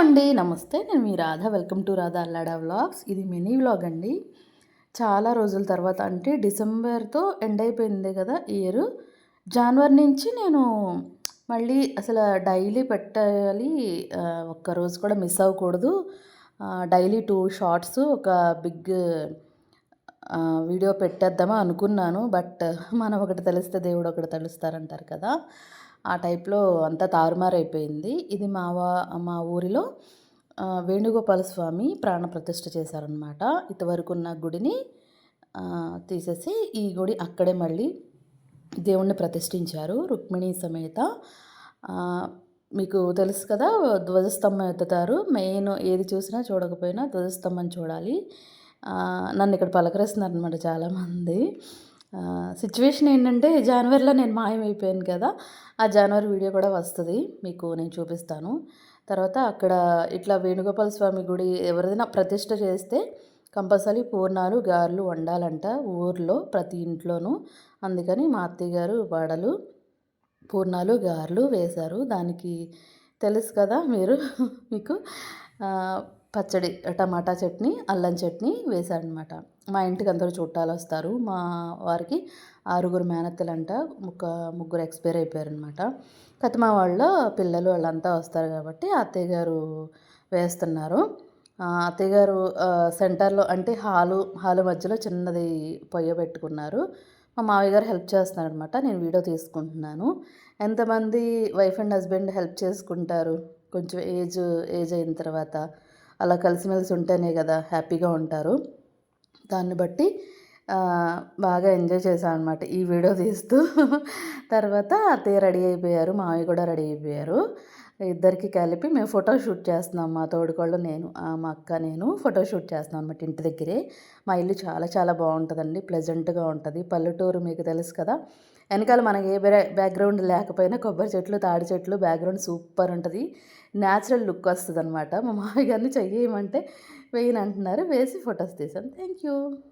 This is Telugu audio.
అండి. నమస్తే. నేను మీ Radha. Welcome to Radha Allada vlogs. ఇది మినీ వ్లాగ్ అండి. చాలా రోజుల తర్వాత అంటే డిసెంబర్‌తో ఎండ్ అయిపోయింది కదా ఇయరు. జనవరి నుంచి నేను మళ్ళీ అసలు డైలీ పెట్టాలి. ఒక్కరోజు కూడా మిస్ అవ్వకూడదు. డైలీ 2 షార్ట్స్ ఒక బిగ్ వీడియో పెట్టేద్దామా అనుకున్నాను. బట్ మనం ఒకటి తెలిస్తే దేవుడు ఒకటి తెలుస్తారంటారు కదా! ఆ టైప్‌లో అంతా తారుమారైపోయింది. ఇది మా ఊరిలో వేణుగోపాల స్వామి ప్రాణప్రతిష్ఠ చేశారనమాట. ఇంతవరకున్న గుడిని తీసేసి ఈ గుడి అక్కడే మళ్ళీ దేవుడిని ప్రతిష్ఠించారు. రుక్మిణి సమేత. మీకు తెలుసు కదా! ధ్వజస్తంభం ఎత్తుతారు. మెయిన్ ఏది చూసినా చూడకపోయినా ధ్వజస్తంభం చూడాలి. నన్ను ఇక్కడ పలకరిస్తున్నారనమాట చాలామంది. సిచ్యువేషన్ ఏంటంటే జనవరిలో నేను మాయమైపోయాను కదా! ఆ జనవరి వీడియో కూడా వస్తది. మీకు నేను చూపిస్తాను. తర్వాత అక్కడ ఇట్లా వేణుగోపాల స్వామి గుడి ఎవరిదైనా ప్రతిష్ఠ చేస్తే కంపల్సరీ పూర్ణాలు, గారెలు వండాలంట ఊర్లో ప్రతి ఇంట్లోనూ. అందుకని మా అత్తయ్య గారు వడలు, పూర్ణాలు, గారెలు వేశారు. దానికి తెలుసు కదా మీరు మీకు పచ్చడి, టమాటా చట్నీ, అల్లం చట్నీ వేశారనమాట. మా ఇంటికి అందరూ చుట్టాలొస్తారు. మా వారికి 6 మేనత్తలంట. ముగ్గురు ఎక్స్‌పైర్ అయిపోయారనమాట. మా వాళ్ళ పిల్లలు వాళ్ళంతా వస్తారు కాబట్టి అత్తయ్య గారు వేస్తున్నారు. అత్తయ్య గారు సెంటర్‌లో అంటే హాలు మధ్యలో చిన్నది పొయ్య పెట్టుకున్నారు. మా మావయ్య గారు హెల్ప్ చేస్తున్నారనమాట. నేను వీడియో తీసుకుంటున్నాను. ఎంతమంది వైఫ్ అండ్ హస్బెండ్ హెల్ప్ చేసుకుంటారు. కొంచెం ఏజ్ అయిన తర్వాత అలా కలిసిమెలిసి ఉంటేనే కదా హ్యాపీగా ఉంటారు. దాన్ని బట్టి బాగా ఎంజాయ్ చేశామనమాట ఈ వీడియో తీస్తూ. తర్వాత అత్తయ్య రెడీ అయిపోయారు. మావయ్య కూడా రెడీ అయిపోయారు. ఇద్దరికి కలిపి మేము ఫోటో షూట్ చేస్తున్నాం. మా తోడికోడలు నేను, మా అక్క నేను ఫోటో షూట్ చేస్తున్నాం అనమాట ఇంటి దగ్గరే. మా ఇల్లు చాలా చాలా బాగుంటుందండి. ప్లెజెంట్‌గా ఉంటుంది. పల్లెటూరు మీకు తెలుసు కదా! వెనకాల మనకి ఏ బ్యాక్‌గ్రౌండ్ లేకపోయినా కొబ్బరి చెట్లు, తాడి చెట్లు బ్యాక్‌గ్రౌండ్ సూపర్ ఉంటది. న్యాచురల్ లుక్ వస్తదనమాట. మా మామయ్య గారిని చెయ్యమంటే వేయనంటున్నారు. వేసి ఫోటోస్ తీసాను. Thank you.